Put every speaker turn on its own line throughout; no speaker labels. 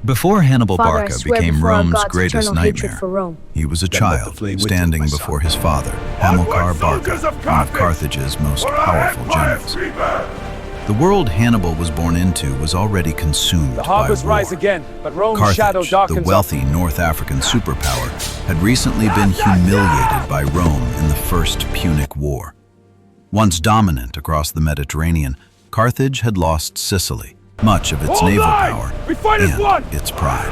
Before Hannibal
Father, I
Barca
swear
became
before our
Rome's
gods'
greatest
eternal hatred
nightmare,
for Rome.
he was a
Then let the
child
flame witness,
standing
my son.
before his father, Hamilcar Barca,
soldiers of
one of
Carthage,
Carthage's most
for our
powerful
empire's
generals.
rebirth.
The world Hannibal was born into was already consumed
The
by
harvest
war.
rise again, but Rome's shadow
Carthage,
darkens
the wealthy North African superpower, had recently been humiliated by Rome in the First Punic War. Once dominant across the Mediterranean, Carthage had lost Sicily, much of its
Hold
naval
line!
power
We fight as one!
and its pride.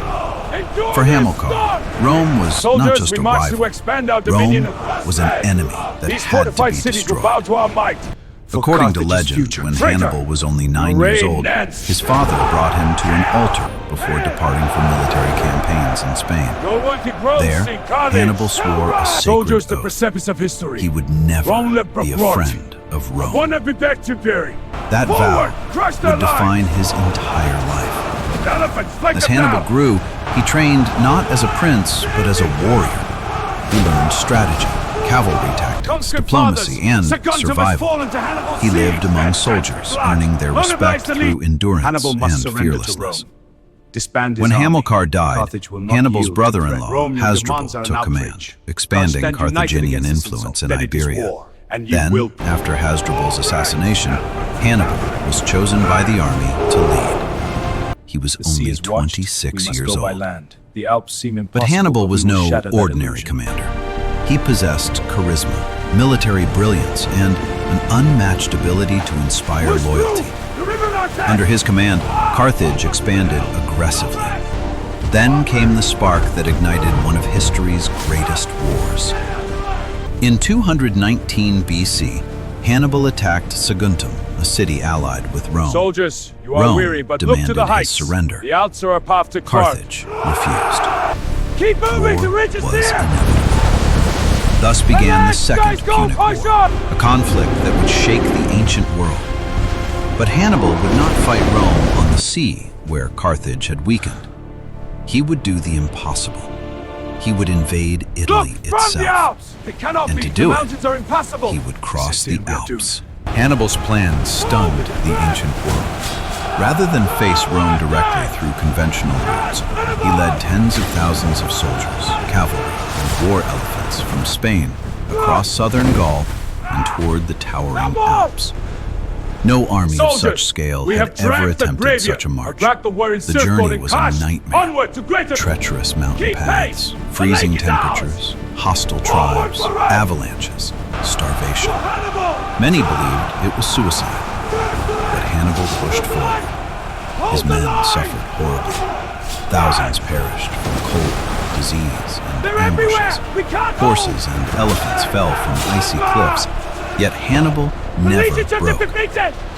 Endure
For
this
Hamilcar,
storm!
Rome was
Soldiers,
not just
we
a
march to
rival.
expand our
Rome
dominion.
was an enemy that
These
had to
fortified
be
cities will
destroyed.
bow to our might.
According to
Carthage's
legend,
future.
when
Traitor!
Hannibal was only 9 years
Reign
old,
Nance!
his father brought him to an altar before departing for military campaigns in Spain.
No one can grow
There,
see Carthage.
Hannibal swore a
Soldiers,
sacred
the
oath.
precipice of history.
He would never
Rome
be a
Leproporti.
friend of Rome.
One of the victories.
That
Forward!
vow
Crush their
would define
lines!
his entire life.
Elephants, like
As
them
Hannibal
now!
grew, he trained not as a prince, but as a warrior. He learned strategy, cavalry tactics,
Conscript
diplomacy,
fathers,
and
Saguntum has
survival.
fallen to Hannibal's
He
siege.
lived among
That
soldiers,
blood.
earning their
Long
respect
lies the
through
lead.
endurance
Hannibal must
and
surrender to
fearlessness.
Rome. Disband his
When
army.
Hamilcar died,
Carthage will not
Hannibal's
yield to threat.
brother-in-law,
Rome, your demands
Hasdrubal,
are an
took command,
outrage.
expanding
Stand united
Carthaginian
against this
influence in
insult. Then it is
Iberia.
war, and you
Then,
will
after Hasdrubal's assassination, Hannibal was chosen by the army to lead. He was
The sea
only
is watched.
26
We must
years
go by
old.
land. The Alps seem
But
impossible,
Hannibal was
we will
no
shatter that
ordinary
illusion.
commander. He possessed charisma, military brilliance, and an unmatched ability to inspire
Push through!
loyalty.
The river attack!
Under his command, Carthage expanded aggressively. Then came the spark that ignited one of history's greatest wars. In 219 BC, Hannibal attacked Saguntum, a city allied with Rome.
Soldiers, you are
Rome
weary, but look to
demanded
the
his
heights.
surrender.
The Alps are a path to Carthage.
Carthage refused.
Keep moving, the
War
ridge is
was
there.
inevitable. Thus began the
Advance,
Second
guys, go,
Punic
push
War,
up!
a conflict that would shake the ancient world. But Hannibal would not fight Rome on the sea, where Carthage had weakened. He would do the impossible. He would invade
Look,
Italy
from the
itself.
Alps! They cannot
And
be.
to
The
do it,
mountains are impassable.
He would cross
This
the
is it, we're doomed.
Alps. Hannibal's plan stunned the ancient world. Rather than face Rome directly through conventional routes, he led tens of thousands of soldiers, cavalry, and war elephants from Spain across southern Gaul and toward the towering Alps. No army of such scale
we
had
have
ever
dragged the
attempted
Trebia,
such a
or
march.
dragged the warring
The
circle
journey
in
was a
Carthage.
nightmare.
Onward to greater
Treacherous mountain
Keep
paths,
pace.
freezing
The lake is ours.
temperatures, hostile tribes,
forever.
avalanches, starvation.
Hannibal!
Many believed it was suicide, but Hannibal pushed forward. His men suffered horribly. Thousands perished from cold, disease, and
They're
ambushes.
everywhere! We can't
Horses and elephants fell from icy cliffs, yet Hannibal never broke.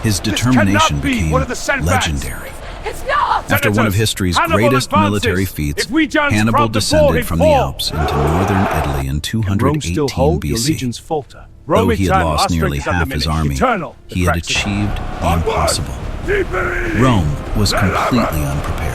His determination
cannot be
became
one of the setbacks.
legendary.
It's not!
After one of
Senators,
history's
Hannibal
greatest
advances.
military feats,
If we giants
Hannibal
crowd the bull,
descended
he'd
from the
fall.
Alps into northern Italy in
Rome still
218
hold? Your
BC.
legions falter.
Though
Roman
he had
time,
lost
our
nearly
strength is
half his
undiminished.
army,
Eternal, the
he had
practice.
achieved the
Onward!
impossible.
Deeper in!
Rome was completely unprepared.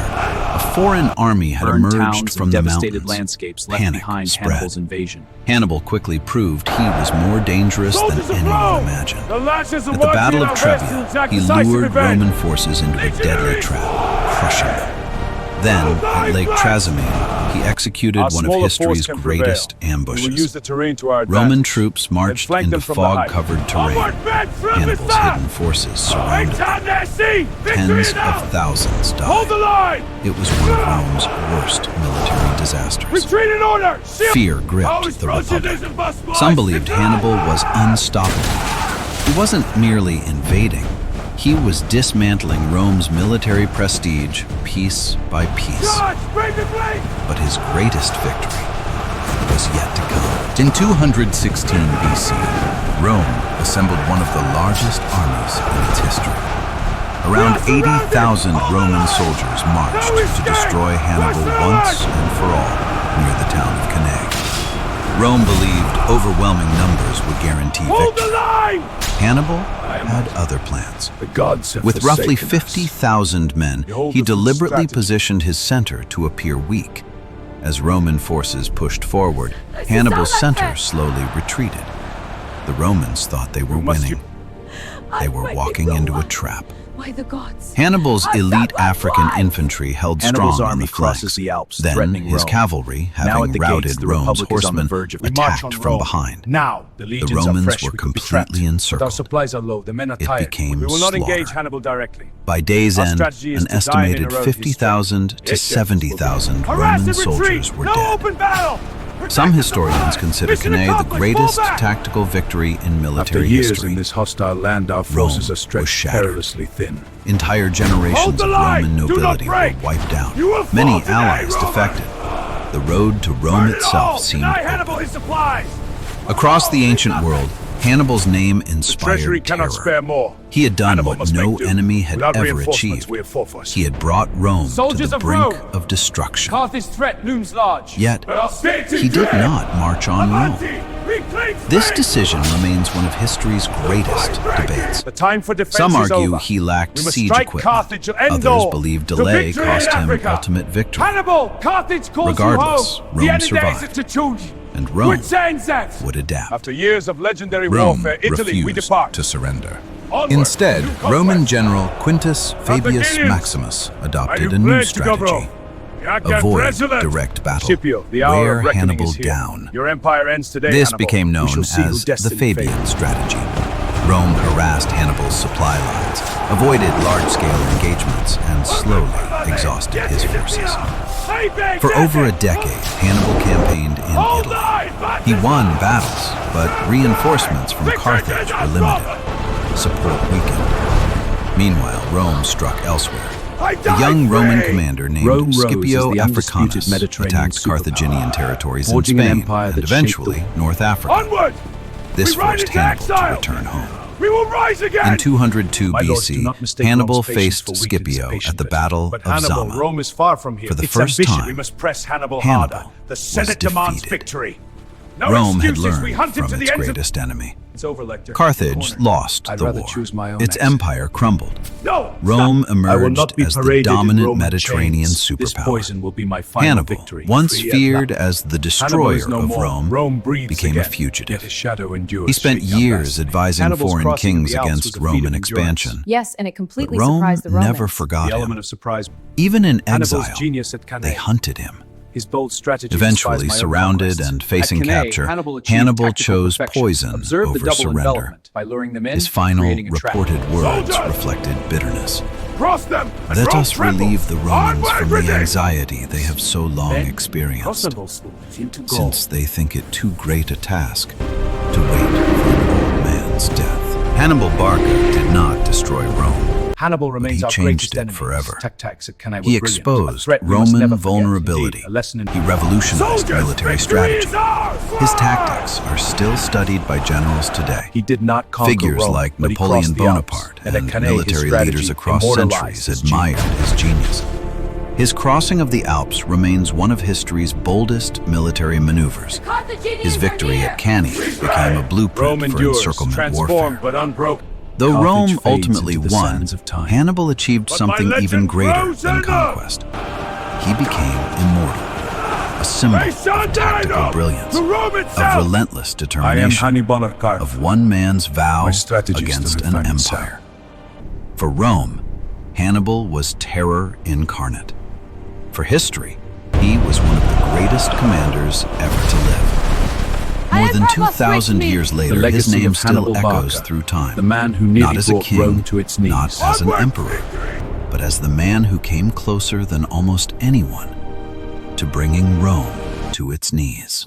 A foreign army had
Burned
emerged
towns
from
and
the
devastated
mountains.
landscapes left
Panic
behind
spread.
Hannibal's invasion.
Hannibal quickly proved he was more dangerous than
Soldiers of
anyone
Rome!
imagined.
The lashes of
At the
one
Battle of
Gino Vest to
Trebia,
exact
he
decisive
lured
revenge.
Roman forces into a deadly trap, crushing them. Then, at Lake Trasimene, he executed
Our
one of
smaller
history's
force can
greatest
prevail. We will use
ambushes.
the terrain to our
Roman
advantage.
troops marched
flank
into
them from the height.
fog-covered terrain.
Onward, men, from the
Hannibal's
start!
hidden forces surrounded them.
Down there, see! Victory
Tens
is ours!
of thousands
Hold the
died.
line!
It was one of Rome's worst military disasters.
Retreat in order! Shield!
Fear gripped
Always
the
process
Republic.
and bust
Some
flies.
believed Hannibal was unstoppable. He wasn't merely invading. He was dismantling Rome's military prestige piece by piece.
Charge! Break the blade!
But his greatest victory was yet to come. In 216 BC, Rome assembled one of the largest armies in its history. Around 80,000 Roman soldiers marched to destroy Hannibal once and for all near the town of Cannae. Rome believed overwhelming numbers would guarantee
Hold the
victory.
line!
Hannibal had other plans.
The gods have
With roughly
forsaken us.
50,000 men,
Behold
he
the full
deliberately
strategy.
positioned his center to appear weak. As Roman forces pushed forward, Hannibal's
so
center
unfair.
slowly retreated. The Romans thought they were winning. They were walking into a trap.
Why the gods?
Hannibal's elite African infantry held
Hannibal's
strong on
army
the
crosses
flanks.
the Alps,
Then
threatening
his
Rome.
cavalry,
Now at
having
the
routed
gates, the
Rome's
Republic is on the
horsemen,
verge of
attacked
march on
from
Rome.
behind.
Now, the
The
legions are
Romans
fresh.
were
We could be
completely
trapped. But our
encircled.
supplies are low. The men are
It
tired.
became
We will not engage
slaughter.
Hannibal directly.
By day's
Our
end,
strategy is
an
to dive in
estimated
and erode his
50,000 to
strength.
70,000
Harass
Roman
and retreat!
soldiers were
No
dead.
open battle! Protect
Some
the
historians
supply!
consider
Mission
Cannae the
accomplished!
greatest
Fall back!
tactical victory in
After
military
years
history.
in this hostile land, our forces
Rome
are stretched
was shattered.
perilously thin.
Entire
Hold
generations
the
of
line!
Roman
Do not
nobility were
break!
wiped out.
You will fall
Many
today,
allies
Roman!
defected. The road to Rome
Burn it
itself
all!
seemed
Deny
open.
Hannibal his supplies!
Across the ancient world, Hannibal's name
The treasury
inspired
cannot
terror.
spare more.
He had done
Hannibal
what
must
no
make do.
enemy had
Without
ever
reinforcements,
achieved.
we are forfeit.
He had brought Rome to
Soldiers
the
of
brink
Rome!
of destruction.
Carthage's threat looms large.
Yet,
He
he did not march on Rome. This decision remains one of history's greatest debates.
The time for defense
Some
is
argue
over.
he lacked
We must
siege
strike
equipment.
Carthage to end
Others
all.
believe
The
delay
victory
cost
in
him
Africa.
ultimate victory.
Hannibal, Carthage calls
Regardless,
you home.
Rome
The enemy
survived.
is to choose.
And Rome
Which ends that?
would adapt.
After years of legendary
Rome
warfare, Italy, we
refused
depart.
to surrender.
Onward
Instead,
to new
Roman
conquests.
general Quintus Fabius
Carthaginians,
Maximus
Are
adopted
you
a new
pledged to go, bro?
strategy.
Yakan
Avoid
President.
direct battle.
Scipio, the hour
Wear
of reckoning
Hannibal
is here.
down.
Your empire ends today,
This
Hannibal.
became
We
known
shall see who
as the
destiny
Fabian
favors.
strategy. Rome harassed Hannibal's supply lines, avoided large-scale engagements, and slowly exhausted his forces. For over a decade, Hannibal campaigned in Italy. He won battles, but reinforcements from Carthage were limited. Support weakened. Meanwhile, Rome struck elsewhere. A young Roman commander named
Rome rose
Scipio
as the undisputed
Africanus
Mediterranean
attacked
superpower,
Carthaginian territories in
forging an
Spain
empire
and
that shaped
eventually
the-
North Africa.
Onward!
This
We ride
forced
into
Hannibal to
exile!
return home.
We will rise again!
In 202
My lords, do
BC,
not mistake
Hannibal
Rome's patience
faced
for weak
Scipio
anticipation,
at the
but-
Battle
But
of
Hannibal,
Zama.
Rome is far from here.
For the
Its
first
ambition,
time,
we must press Hannibal
Hannibal
harder. The
was
Senate demands
defeated.
victory. No
Rome had
excuses. We
learned
hunt him to
from
the
its
ends of...
greatest enemy.
It's over, Lecter.
Carthage
Corner.
lost
I'd
the
rather
war.
choose my own
Its
exit.
empire crumbled.
No!
Rome
I will not
emerged
be
as the
paraded in
dominant
Roman
Mediterranean
chains. This
superpower.
poison will be my final
Hannibal,
victory.
once
Free at
feared
last.
as the
Hannibal
destroyer
is no
of
more.
Rome,
breathes
became
again.
a fugitive.
Yet his shadow endures.
He spent
shaping our
years
destiny.
advising
Hannibal's
foreign
crossing of
kings
the Alps
against
was a feat
Roman
of endurance.
expansion.
Yes, and it
But
completely
Rome
surprised the Romans.
never forgot
The
him.
element of surprise.
Even in
Hannibal's
exile,
genius at Cannae.
they hunted him.
His bold strategy.
Eventually,
defies my own
surrounded
conquests.
and facing
At Cannae,
capture,
Hannibal
Hannibal
achieved tactical
chose
perfection.
poison
Observe the
over
double
surrender.
envelopment by luring them in,
His final
creating a trap.
reported words
Soldiers!
reflected bitterness.
Cross them! and
Let
Rome
us
trembles.
relieve the Romans
Onward
from
with
the
it!
anxiety they have so long
Then,
experienced,
Kosovo sloops into gold.
since they think it too great a task to wait for an old man's death. Hannibal Barca did not destroy Rome.
Hannibal remains
he
our
changed
greatest
it
enemy.
forever.
His tactics at Cannae were
He
brilliant. A
exposed
threat we must
Roman
never forget.
vulnerability.
Indeed, a lesson in
He revolutionized
Soldiers,
military
victory
strategy.
is ours!
His
Forward!
tactics are still studied by generals today.
He did not conquer
Figures
Rome,
like
but he
Napoleon
crossed the Alps,
Bonaparte
and at
and
Cannae, his
military
strategy
leaders across
immortalized
centuries
his
admired
genius.
his genius. His crossing of the Alps remains one of history's boldest military maneuvers. His victory at Cannae became a blueprint
Rome
for
endures,
encirclement
transformed
warfare.
but unbroken.
Though
Carthage
Rome
fades
ultimately
into the
won,
sands of time.
Hannibal achieved
But my
something
legend
even greater
grows
than
enough.
conquest. He became immortal, a symbol
They shall
of tactical
die,
brilliance,
to Rome
of
itself!
relentless
I am
determination,
Hannibal Barca.
of one man's vow
My strategy is to
against an
refine itself.
empire. For Rome, Hannibal was terror incarnate. For history, he was one of the greatest commanders ever to live. More than 2,000 years
The
later, his
legacy
name
of
still
Hannibal
echoes
Barca,
through time.
the man who
Not
nearly
as a
brought
king,
Rome to its knees.
not as an
Onward,
emperor,
victory!
but as the man who came closer than almost anyone to bringing Rome to its knees.